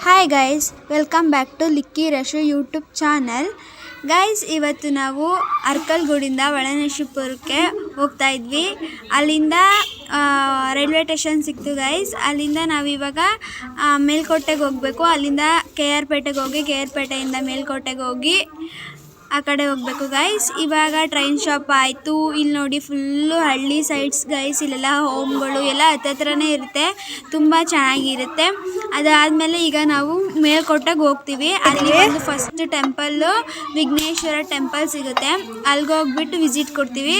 Hi guys, welcome back to Likki Rashu YouTube channel. Guys, ಇವತ್ತು ನಾವು ಅರ್ಕಲ್ಗೂಡಿಂದ ಹೊಳೆನರಸೀಪುರಕ್ಕೆ ಹೋಗ್ತಾ ಇದ್ವಿ. ಅಲ್ಲಿಂದ ರೈಲ್ವೆ ಸ್ಟೇಷನ್ ಸಿಕ್ತು ಗೈಸ್. ಅಲ್ಲಿಂದ ನಾವಿವಾಗ ಮೇಲ್ಕೋಟೆಗೆ ಹೋಗಬೇಕು. ಅಲ್ಲಿಂದ ಕೆ ಆರ್ ಪೇಟೆಗೆ ಹೋಗಿ, ಕೆ ಆರ್ ಪೇಟೆಯಿಂದ ಮೇಲ್ಕೋಟೆಗೆ ಹೋಗಿ ಆ ಕಡೆ ಹೋಗಬೇಕು ಗೈಸ್. ಇವಾಗ ಟ್ರೈನ್ ಶಾಪ್ ಆಯಿತು. ಇಲ್ಲಿ ನೋಡಿ ಫುಲ್ಲು ಹಳ್ಳಿ ಸೈಡ್ಸ್ ಗೈಸ್. ಇಲ್ಲೆಲ್ಲ ಹೋಮ್ಗಳು ಎಲ್ಲ ಹತ್ತತ್ರನೇ ಇರುತ್ತೆ, ತುಂಬ ಚೆನ್ನಾಗಿರುತ್ತೆ. ಅದಾದಮೇಲೆ ಈಗ ನಾವು ಮೇಲ್ಕೋಟೆಗೆ ಹೋಗ್ತೀವಿ. ಅಲ್ಲಿ ಒಂದು ಫಸ್ಟ್ ಟೆಂಪಲ್ಲು ವಿಘ್ನೇಶ್ವರ ಟೆಂಪಲ್ ಸಿಗುತ್ತೆ. ಅಲ್ಲಿಗೆ ಹೋಗ್ಬಿಟ್ಟು ವಿಸಿಟ್ ಕೊಡ್ತೀವಿ.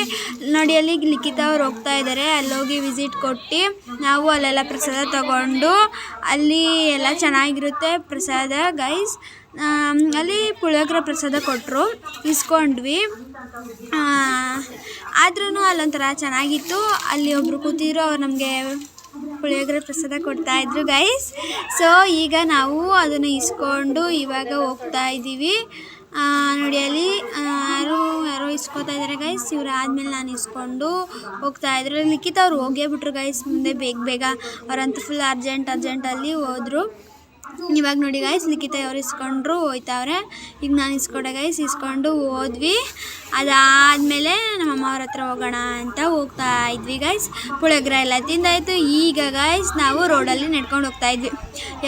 ನೋಡಿ, ಅಲ್ಲಿ ಲಿಖಿತ ಅವ್ರು ಹೋಗ್ತಾ ಇದ್ದಾರೆ. ಅಲ್ಲೋಗಿ ವಿಸಿಟ್ ಕೊಟ್ಟು ನಾವು ಅಲ್ಲೆಲ್ಲ ಪ್ರಸಾದ ತಗೊಂಡು, ಅಲ್ಲಿ ಎಲ್ಲ ಚೆನ್ನಾಗಿರುತ್ತೆ ಪ್ರಸಾದ ಗೈಸ್. ಅಲ್ಲಿ ಪುಳಿಯೋಗರೆ ಪ್ರಸಾದ ಕೊಟ್ಟರು, ಇಸ್ಕೊಂಡ್ವಿ. ಆದ್ರೂ ಅಲ್ಲೊಂಥರ ಚೆನ್ನಾಗಿತ್ತು. ಅಲ್ಲಿ ಒಬ್ಬರು ಕೂತಿದ್ರು, ಅವ್ರು ನಮಗೆ ಪುಳಿಯೋಗರೆ ಪ್ರಸಾದ ಕೊಡ್ತಾಯಿದ್ರು ಗೈಸ್. ಸೊ ಈಗ ನಾವು ಅದನ್ನು ಇಸ್ಕೊಂಡು ಇವಾಗ ಹೋಗ್ತಾ ಇದ್ದೀವಿ. ನೋಡಿ, ಅಲ್ಲಿ ಯಾರೋ ಇಸ್ಕೊತಾ ಇದ್ದಾರೆ ಗೈಸ್. ಇವ್ರು ಆದಮೇಲೆ ನಾನು ಇಸ್ಕೊಂಡು ಹೋಗ್ತಾಯಿದ್ರು. ಲಿಖಿತ ಅವ್ರು ಹೋಗೇ ಬಿಟ್ರು ಗೈಸ್ ಮುಂದೆ ಬೇಗ. ಅವರಂತೂ ಫುಲ್ ಅರ್ಜೆಂಟಲ್ಲಿ ಹೋದರು. ಇವಾಗ ನೋಡಿ ಗೈಸ್, ಲಿಖಿತ ಅವ್ರು ಇಸ್ಕೊಂಡ್ರು, ಹೋಯ್ತವ್ರೆ. ಈಗ ನಾನು ಇಸ್ಕೊಂಡೆ ಗೈಸ್, ಇಸ್ಕೊಂಡು ಹೋದ್ವಿ. ಅದಾದಮೇಲೆ ನಮ್ಮಮ್ಮ ಅವ್ರ ಹತ್ರ ಹೋಗೋಣ ಅಂತ ಹೋಗ್ತಾ ಇದ್ವಿ ಗೈಸ್. ಪುಳಿಯೋಗರೆ ಎಲ್ಲ ತಿಂದಾಯಿತು. ಈಗ ಗೈಸ್ ನಾವು ರೋಡಲ್ಲಿ ನಡ್ಕೊಂಡು ಹೋಗ್ತಾ ಇದ್ವಿ.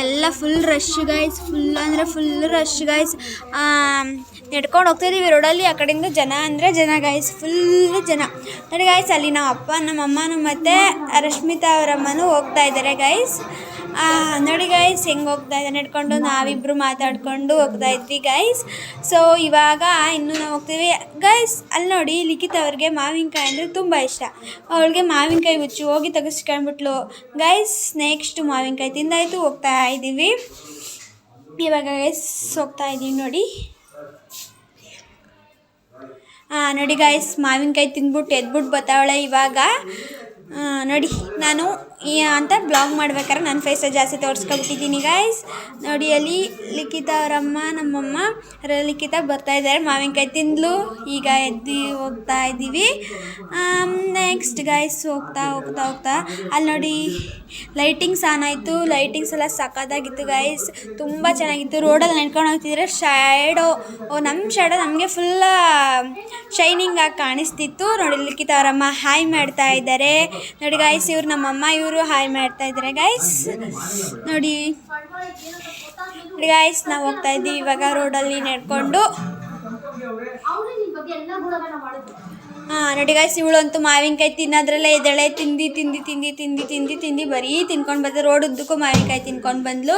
ಎಲ್ಲ ಫುಲ್ ರಶ್ ಗೈಸ್, ಫುಲ್ ಅಂದರೆ ಫುಲ್ ರಶ್ ಗೈಸ್. ನಡ್ಕೊಂಡು ಹೋಗ್ತಾಯಿದ್ದೀವಿ ರೋಡಲ್ಲಿ. ಆ ಕಡೆಯಿಂದ ಜನ ಗೈಸ್, ಫುಲ್ಲು ಜನ. ನೋಡಿ ಗೈಸ್, ಅಲ್ಲಿ ನಮ್ಮ ಅಪ್ಪ, ನಮ್ಮಮ್ಮನೂ ಮತ್ತು ರಶ್ಮಿತಾ ಅವರಮ್ಮನೂ ಹೋಗ್ತಾ ಇದ್ದಾರೆ ಗೈಸ್. ನೋಡಿ ಗೈಸ್, ಹೆಂಗೆ ಹೋಗ್ತಾ ಇದೆ ನಡ್ಕೊಂಡು. ನಾವಿಬ್ಬರು ಮಾತಾಡ್ಕೊಂಡು ಹೋಗ್ತಾ ಇದ್ವಿ ಗೈಸ್. ಸೊ ಇವಾಗ ಇನ್ನೂ ನಾವು ಹೋಗ್ತೀವಿ ಗೈಸ್. ಅಲ್ಲಿ ನೋಡಿ, ಲಿಖಿತ ಅವ್ರಿಗೆ ಮಾವಿನಕಾಯಿ ಅಂದರೆ ತುಂಬ ಇಷ್ಟ. ಅವಳಿಗೆ ಮಾವಿನಕಾಯಿ ಹುಚ್ಚು, ಹೋಗಿ ತೆಗೆಸ್ಕೊಂಡ್ಬಿಟ್ಲು ಗೈಸ್. ನೆಕ್ಸ್ಟ್ ಮಾವಿನಕಾಯಿ ತಿಂದಾಯಿತು, ಹೋಗ್ತಾ ಇದ್ದೀವಿ. ಇವಾಗ ಗೈಸ್ ಹೋಗ್ತಾ ಇದ್ದೀವಿ ನೋಡಿ. ನೋಡಿ ಗೈಸ್, ಮಾವಿನಕಾಯಿ ತಿಂದ್ಬಿಟ್ಟು ಎದ್ಬಿಟ್ಟು ಬರ್ತಾವಳೆ ಇವಾಗ. ನೋಡಿ, ನಾನು ಅಂತ ಬ್ಲಾಗ್ ಮಾಡ್ಬೇಕಾದ್ರೆ ನನ್ನ ಫೇಸ ಜಾಸ್ತಿ ತೋರಿಸ್ಕೊಬಿಟ್ಟಿದ್ದೀನಿ ಗೈಸ್. ನೋಡಿ, ಅಲ್ಲಿ ಲಿಖಿತ ಅವರಮ್ಮ, ನಮ್ಮಮ್ಮ ಲಿಖಿತ ಬರ್ತಾಯಿದ್ದಾರೆ. ಮಾವಿನಕಾಯಿ ತಿಂದ್ಲು, ಈಗ ಎದ್ದು ಹೋಗ್ತಾ ಇದ್ದೀವಿ. ನೆಕ್ಸ್ಟ್ ಗೈಸ್ ಹೋಗ್ತಾ ಅಲ್ಲಿ ನೋಡಿ ಲೈಟಿಂಗ್ಸ್ ಆನ್ ಆಯಿತು. ಲೈಟಿಂಗ್ಸ್ ಎಲ್ಲ ಸಖತ್ತಾಗಿತ್ತು ಗೈಸ್, ತುಂಬ ಚೆನ್ನಾಗಿತ್ತು. ರೋಡಲ್ಲಿ ನಡ್ಕೊಂಡು ಹೋಗ್ತಿದ್ರೆ ನಮ್ಮ ಶೇಡೋ ನಮಗೆ ಫುಲ್ಲ ಶೈನಿಂಗ್ ಆಗಿ ಕಾಣಿಸ್ತಿತ್ತು. ನೋಡಿ, ಲಿಖಿತ ಅವರಮ್ಮ ಹಾಯ್ ಮಾಡ್ತಾ ಇದ್ದಾರೆ. ನೋಡಿ ಗೈಸ್, ಇವ್ರು ನಮ್ಮಮ್ಮ, ಇವರು ಹಾಯ್ ಮಾಡ್ತಾ ಇದ್ದಾರೆ ಗೈಸ್. ನೋಡಿ ಗೈಸ್, ನಾವು ಹೋಗ್ತಾ ಇದ್ದೀವಿ ಇವಾಗ ರೋಡಲ್ಲಿ ನಡ್ಕೊಂಡು. ನೋಡಿ ಗೈಸ್, ಇವಳಂತೂ ಮಾವಿನಕಾಯಿ ತಿನ್ನೋದ್ರಲ್ಲೇ ಎದಳೆ. ತಿಂದು ಬರೀ ತಿನ್ಕೊಂಡು ಬಂದು ರೋಡ್ ಉದ್ದಕ್ಕೂ ಮಾವಿನಕಾಯಿ ತಿನ್ಕೊಂಡು ಬಂದ್ಲು.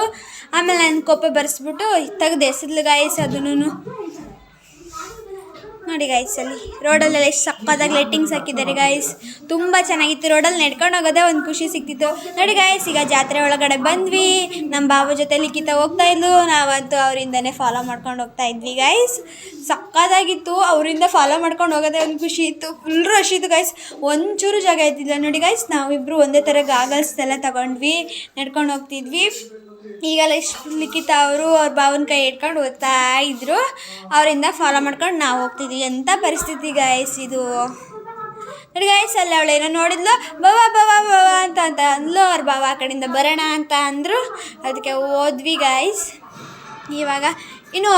ಆಮೇಲೆ ನನ್ನ ಕೊಪ್ಪೆ ಬರ್ಸ್ಬಿಟ್ಟು ತೆಗ್ದು ಎಸೆದ್ಲು ಗೈಸ್ ಅದನ್ನು. ನೋಡಿ ಗೈಸ್, ಅಲ್ಲಿ ರೋಡಲ್ಲೆಲ್ಲ ಎಷ್ಟು ಸಕ್ಕತ್ತಾಗಿ ಲೈಟಿಂಗ್ಸ್ ಹಾಕಿದ್ದಾರೆ ಗೈಸ್, ತುಂಬ ಚೆನ್ನಾಗಿತ್ತು. ರೋಡಲ್ಲಿ ನಡ್ಕೊಂಡು ಹೋಗೋದೇ ಒಂದು ಖುಷಿ ಸಿಕ್ತಿತ್ತು. ನೋಡಿ ಗೈಸ್, ಈಗ ಜಾತ್ರೆ ಒಳಗಡೆ ಬಂದ್ವಿ. ನಮ್ಮ ಬಾಬು ಜೊತೆ ಲಿಖಿತ ಹೋಗ್ತಾ ಇದ್ಲು, ನಾವಂತೂ ಅವರಿಂದನೇ ಫಾಲೋ ಮಾಡ್ಕೊಂಡು ಹೋಗ್ತಾ ಇದ್ವಿ ಗೈಸ್. ಸಕ್ಕತ್ತಾಗಿತ್ತು. ಅವರಿಂದ ಫಾಲೋ ಮಾಡ್ಕೊಂಡು ಹೋಗೋದೇ ಒಂದು ಖುಷಿ ಇತ್ತು. ಫುಲ್ ರಶ್ ಇತ್ತು ಗೈಸ್, ಒಂಚೂರು ಜಾಗ ಇದ್ದಿಲ್ಲ. ನೋಡಿ ಗೈಸ್, ನಾವಿಬ್ಬರು ಒಂದೇ ಥರ ಗಾಗಲ್ಸ್ ಎಲ್ಲ ತಗೊಂಡ್ವಿ, ನಡ್ಕೊಂಡು ಹೋಗ್ತಿದ್ವಿ. ಈಗ ಲಿಖಿತ ಅವರು ಅವ್ರ ಬಾವನ ಕೈ ಇಟ್ಕೊಂಡು ಹೋಗ್ತಾ ಇದ್ರು. ಅವರಿಂದ ಫಾಲೋ ಮಾಡ್ಕೊಂಡು ನಾವು ಹೋಗ್ತಿದ್ವಿ. ಎಂಥ ಪರಿಸ್ಥಿತಿ ಗೈಸ್ ಇದು. ನೋಡಿ ಗೈಸ್, ಅಲ್ಲಿ ಅವಳೇನೋ ನೋಡಿದ್ಲು, ಬಾವ ಅಂತ ಅಂದ್ಲು. ಅವ್ರ ಬಾವ ಆ ಕಡೆಯಿಂದ ಬರೋಣ ಅಂತ ಅಂದರು, ಅದಕ್ಕೆ ಹೋದ್ವಿ ಗೈಸ್. ಇವಾಗ ಇನ್ನೂ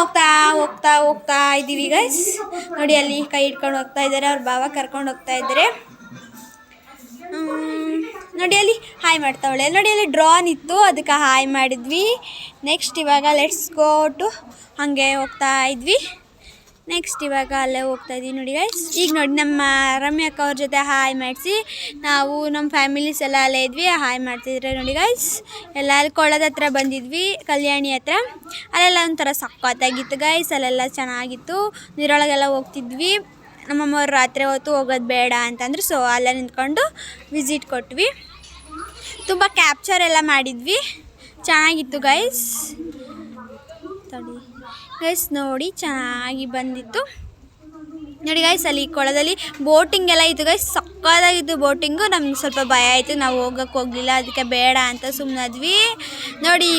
ಹೋಗ್ತಾ ಇದ್ದೀವಿ ಗೈಸ್. ನೋಡಿ, ಅಲ್ಲಿ ಕೈ ಇಟ್ಕೊಂಡು ಹೋಗ್ತಾ ಇದ್ದಾರೆ, ಅವ್ರ ಬಾವ ಕರ್ಕೊಂಡು ಹೋಗ್ತಾ ಇದ್ದಾರೆ. ನೋಡಿ, ಅಲ್ಲಿ ಹಾಯ್ ಮಾಡ್ತಾವಳೆ. ನೋಡಿ, ಅಲ್ಲಿ ಡ್ರೋನ್ ಇತ್ತು, ಅದಕ್ಕೆ ಹಾಯ್ ಮಾಡಿದ್ವಿ. ನೆಕ್ಸ್ಟ್ ಇವಾಗ ಲೆಟ್ಸ್ ಗೋ ಟು ಹಾಗೆ ಹೋಗ್ತಾ ಇದ್ವಿ. ನೆಕ್ಸ್ಟ್ ಇವಾಗ ಅಲ್ಲೇ ಹೋಗ್ತಾ ಇದ್ವಿ ನೋಡಿ ಗೈಸ್. ಈಗ ನೋಡಿ, ನಮ್ಮ ರಮ್ಯ ಅಕ್ಕ ಅವ್ರ ಜೊತೆ ಹಾಯ್ ಮಾಡಿಸಿ ನಾವು ನಮ್ಮ ಫ್ಯಾಮಿಲೀಸ್ ಎಲ್ಲ ಅಲ್ಲೇ ಇದ್ವಿ, ಹಾಯ್ ಮಾಡ್ತಿದ್ರೆ ನೋಡಿ ಗೈಸ್. ಎಲ್ಲ ಅಲ್ಲಿ ಕೊಳದ ಹತ್ರ ಬಂದಿದ್ವಿ, ಕಲ್ಯಾಣಿ ಹತ್ರ. ಅಲ್ಲೆಲ್ಲ ಒಂಥರ ಸಕ್ಕತ್ತಾಗಿತ್ತು ಗೈಸ್, ಅಲ್ಲೆಲ್ಲ ಚೆನ್ನಾಗಿತ್ತು. ನೀರೊಳಗೆಲ್ಲ ಹೋಗ್ತಿದ್ವಿ. ನಮ್ಮಮ್ಮವ್ರು ರಾತ್ರಿ ಹೊತ್ತು ಹೋಗೋದು ಬೇಡ ಅಂತಂದ್ರೆ, ಸೊ ಅಲ್ಲೇ ನಿಂತ್ಕೊಂಡು ವಿಸಿಟ್ ಕೊಟ್ವಿ. ತುಂಬ ಕ್ಯಾಪ್ಚರ್ ಎಲ್ಲ ಮಾಡಿದ್ವಿ, ಚೆನ್ನಾಗಿತ್ತು ಗೈಸ್. ನೋಡಿ ಚೆನ್ನಾಗಿ ಬಂದಿತ್ತು. ನೋಡಿ ಗೈಸ್, ಅಲ್ಲಿ ಕೊಳದಲ್ಲಿ ಬೋಟಿಂಗ್ ಎಲ್ಲ ಇತ್ತು ಗೈಸ್, ಸಕ್ಕತ್ತಾಗಿತ್ತು ಬೋಟಿಂಗು. ನಮ್ಗೆ ಸ್ವಲ್ಪ ಭಯ ಆಯಿತು, ನಾವು ಹೋಗೋಕ್ಕೆ ಹೋಗಲಿಲ್ಲ, ಅದಕ್ಕೆ ಬೇಡ ಅಂತ ಸುಮ್ಮನಾದ್ವಿ. ನೋಡಿ,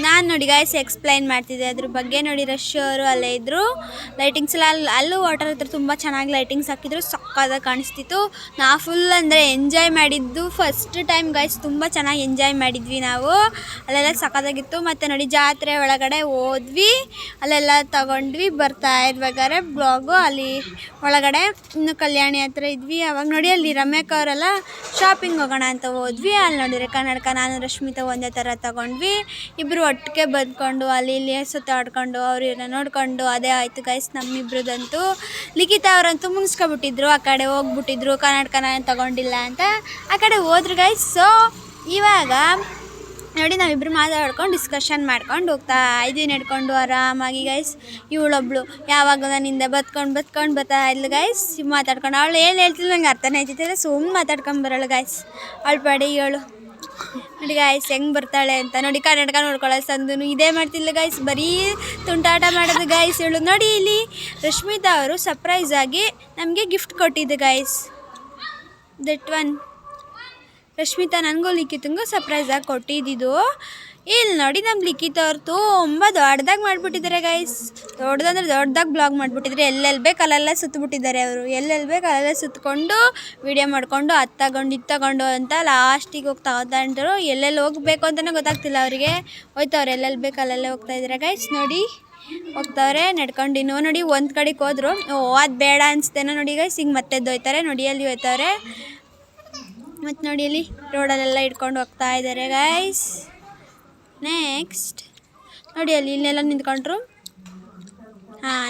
ನಾನು ನೋಡಿ ಗೈಸ್ ಎಕ್ಸ್ಪ್ಲೈನ್ ಮಾಡ್ತಿದ್ದೆ ಅದ್ರ ಬಗ್ಗೆ. ನೋಡಿ, ರಶ್ ಅವರು ಅಲ್ಲೇ ಇದ್ದರು. ಲೈಟಿಂಗ್ಸ್ ಎಲ್ಲ ಅಲ್ಲೂ ವಾಟರ್ ಹತ್ರ ತುಂಬ ಚೆನ್ನಾಗಿ ಲೈಟಿಂಗ್ಸ್ ಹಾಕಿದ್ರು, ಸಕ್ಕತ್ತಾಗಿ ಕಾಣಿಸ್ತಿತ್ತು. ನಾವು ಫುಲ್ ಅಂದರೆ ಎಂಜಾಯ್ ಮಾಡಿದ್ದು ಫಸ್ಟ್ ಟೈಮ್ ಗೈಸ್. ತುಂಬ ಚೆನ್ನಾಗಿ ಎಂಜಾಯ್ ಮಾಡಿದ್ವಿ ನಾವು. ಅಲ್ಲೆಲ್ಲ ಸಕ್ಕತ್ತಾಗಿತ್ತು. ಮತ್ತು ನೋಡಿ ಜಾತ್ರೆ ಒಳಗಡೆ ಹೋದ್ವಿ, ಅಲ್ಲೆಲ್ಲ ತಗೊಂಡ್ವಿ. ಬರ್ತಾ ಇರ್ಬೇಕಾದ್ರೆ ಬ್ಲಾಗು ಅಲ್ಲಿ ಒಳಗಡೆ ಇನ್ನು ಕಲ್ಯಾಣಿ ಹತ್ರ ಇದ್ವಿ. ಅವಾಗ ನೋಡಿ ಅಲ್ಲಿ ರಮ್ಯಕ್ಕ ಅವರೆಲ್ಲ ಶಾಪಿಂಗ್ ಹೋಗೋಣ ಅಂತ ಹೋದ್ವಿ. ಅಲ್ಲಿ ನೋಡಿದ್ರೆ ಕನ್ನಡಕ ನಾನು ರಶ್ಮಿತಾ ಒಂದೇ ಥರ ತಗೊಂಡ್ವಿ. ಇಬ್ಬರು ಒಟ್ಟಿಗೆ ಬಂದ್ಕೊಂಡು ಅಲ್ಲಿ ಇಲ್ಲಿ ಸುತ್ತಾಡ್ಕೊಂಡು ಅವ್ರನ್ನ ನೋಡ್ಕೊಂಡು ಅದೇ ಆಯಿತು ಗೈಸ್ ನಮ್ಮಿಬ್ರದಂತೂ. ಲಿಖಿತಾ ಅವರಂತೂ ಮುಗಿಸ್ಕೊಬಿಟ್ಟಿದ್ರು, ಆ ಕಡೆ ಹೋಗ್ಬಿಟ್ಟಿದ್ರು ಕನ್ನಡಕ ನಾನು ತಗೊಂಡಿಲ್ಲ ಅಂತ ಆ ಕಡೆ ಹೋದ್ರು ಗೈಸ್. ಸೊ ಇವಾಗ ನೋಡಿ ನಾವಿಬ್ಬರು ಮಾತಾಡ್ಕೊಂಡು ಡಿಸ್ಕಷನ್ ಮಾಡ್ಕೊಂಡು ಹೋಗ್ತಾ ಇದ್ವಿ ನಡ್ಕೊಂಡು ಆರಾಮಾಗಿ ಗೈಸ್. ಇವಳೊಬ್ಳು ಯಾವಾಗ ನನ್ನಿಂದ ಬತ್ಕೊಂಡು ಬರ್ತಾ ಇದ್ಲು ಗೈಸ್. ಮಾತಾಡ್ಕೊಂಡು ಅವಳು ಏನು ಹೇಳ್ತಿಲ್ಲ ನಂಗೆ ಅರ್ಥನೇ ಆಯ್ತಿಲ್ಲ, ಸುಮ್ಮನೆ ಮಾತಾಡ್ಕೊಂಡು ಬರೋಳು ಗೈಸ್. ಅವಳು ಪಡಿ ಇವಳು ನೋಡಿ ಗಾಯ್ಸ್ ಹೆಂಗೆ ಬರ್ತಾಳೆ ಅಂತ. ನೋಡಿ ಕನ್ನಡಕ ನೋಡ್ಕೊಳ್ಳೋ ಸಂದು ಇದೇ ಮಾಡ್ತಿಲ್ಲ ಗೈಸ್, ಬರೀ ತುಂಟಾಟ ಮಾಡೋದು ಗೈಸ್ ಇವಳು. ನೋಡಿ ಇಲ್ಲಿ ರಶ್ಮಿತಾ ಅವರು ಸರ್ಪ್ರೈಸ್ ಆಗಿ ನಮಗೆ ಗಿಫ್ಟ್ ಕೊಟ್ಟಿದ್ದು ಗೈಸ್. ದಟ್ ಒನ್ ರಶ್ಮಿತಾ ನನಗೂ ಲಿಖಿತಂಗೂ ಸರ್ಪ್ರೈಸಾಗಿ ಕೊಟ್ಟಿದ್ದು. ಇಲ್ಲಿ ನೋಡಿ ನಮ್ಮ ಲಿಖಿತ ಅವ್ರು ತುಂಬ ದೊಡ್ಡದಾಗಿ ಮಾಡಿಬಿಟ್ಟಿದ್ದಾರೆ ಗೈಸ್. ದೊಡ್ಡದಾಗಿ ಬ್ಲಾಗ್ ಮಾಡಿಬಿಟ್ಟಿದ್ದಾರೆ. ಎಲ್ಲೆಲ್ಲಿ ಬೇಕು ಅಲ್ಲೆಲ್ಲ ಸುತ್ತಬಿಟ್ಟಿದ್ದಾರೆ ಅವರು. ಎಲ್ಲೆಲ್ಲಿ ಬೇಕು ಅಲ್ಲೆಲ್ಲ ಸುತ್ತಕೊಂಡು ವೀಡಿಯೋ ಮಾಡಿಕೊಂಡು ಅದು ತಗೊಂಡು ಅಂತ ಲಾಸ್ಟಿಗೆ ಹೋಗಿ ತಗೊಂಡ್ರು. ಎಲ್ಲೆಲ್ಲಿ ಹೋಗಬೇಕು ಅಂತಲೇ ಗೊತ್ತಾಗ್ತಿಲ್ಲ ಅವರಿಗೆ. ಹೋಯ್ತವ್ರು ಎಲ್ಲೆಲ್ಲಿ ಬೇಕು ಅಲ್ಲೆಲ್ಲ ಹೋಗ್ತಾಯಿದ್ದಾರೆ ಗೈಸ್. ನೋಡಿ ಹೋಗ್ತವ್ರೆ ನಡ್ಕೊಂಡಿನೋ. ನೋಡಿ ಒಂದು ಕಡೆಗೆ ಹೋದ್ರು, ಅದು ಬೇಡ ಅನಿಸ್ತೇನೋ ನೋಡಿ ಗೈಸ್. ಹಿಂಗೆ ಮತ್ತೆ ಹೋಯ್ತಾರೆ ನೋಡಿ, ಅಲ್ಲಿ ಹೋಯ್ತವ್ರೆ. ಮತ್ತು ನೋಡಿ ಅಲ್ಲಿ ರೋಡಲ್ಲೆಲ್ಲ ಇಟ್ಕೊಂಡು ಹೋಗ್ತಾ ಇದ್ದಾರೆ ಗೈಸ್. ನೆಕ್ಸ್ಟ್ ನೋಡಿ ಅಲ್ಲಿ ಇಲ್ಲೆಲ್ಲ ನಿಂತ್ಕೊಂಡ್ರು.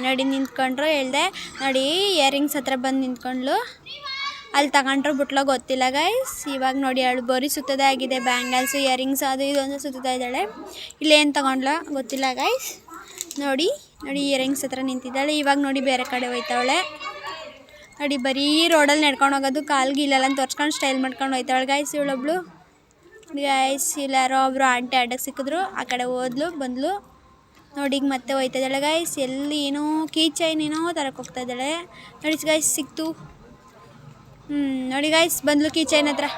ನೋಡಿ ನಿಂತ್ಕೊಂಡ್ರು ಹೇಳ್ದೆ ನೋಡಿ ಇಯರಿಂಗ್ಸ್ ಹತ್ರ ಬಂದು ನಿಂತ್ಕೊಂಡ್ಲು. ಅಲ್ಲಿ ತಗೊಂಡ್ರು ಬಿಟ್ಲೋ ಗೊತ್ತಿಲ್ಲ ಗೈಸ್. ಇವಾಗ ನೋಡಿ ಅವಳು ಬರೀ ಸುತ್ತದೇ ಆಗಿದೆ, ಬ್ಯಾಂಗಲ್ಸು ಇಯರಿಂಗ್ಸ್ ಅದು ಇದು ಅಂತ ಸುತ್ತಾ ಇದ್ದಾಳೆ. ಇಲ್ಲೇನು ತಗೊಂಡ್ಲ ಗೊತ್ತಿಲ್ಲ ಗೈಸ್. ನೋಡಿ ಇಯರಿಂಗ್ಸ್ ಹತ್ರ ನಿಂತಿದ್ದಾಳೆ. ಇವಾಗ ನೋಡಿ ಬೇರೆ ಕಡೆ ಹೋಯ್ತಾವಳೆ. ನೋಡಿ ಬರೀ ರೋಡಲ್ಲಿ ನಡ್ಕೊಂಡು ಹೋಗೋದು, ಕಾಲ್ಗೆ ಇಲ್ಲೆಲ್ಲ ತೋರ್ಸ್ಕೊಂಡು ಸ್ಟೈಲ್ ಮಾಡ್ಕೊಂಡು ಹೋಯ್ತಾವಳೆ ಗೈಸ್ ಇವಳೊಬ್ಳು. ಗೈಸ್ ಇಲ್ಲಿ ಯಾರೋ ಒಬ್ಬರು ಆಂಟಿ ಅಡ್ಡಕ್ಕೆ ಸಿಕ್ಕಿದ್ರು, ಆ ಕಡೆ ಹೋದ್ಲು ಬಂದ್ಲು. ನೋಡಿ ಈಗ ಮತ್ತೆ ಹೋಯ್ತಾ ಇದ್ದಾಳೆ ಗೈಸ್. ಎಲ್ಲಿ ಏನೋ ಕೀ ಚೈನ್ ಏನೋ ತರಕ್ಕೆ ಹೋಗ್ತಾ ಇದ್ದಾಳೆ. ನೋಡಿ ಗೈಸ್ ಸಿಕ್ತು. ನೋಡಿ ಗೈಸ್ ಬಂದ್ಲು ಕೀ ಚೈನ್ ಹತ್ರ.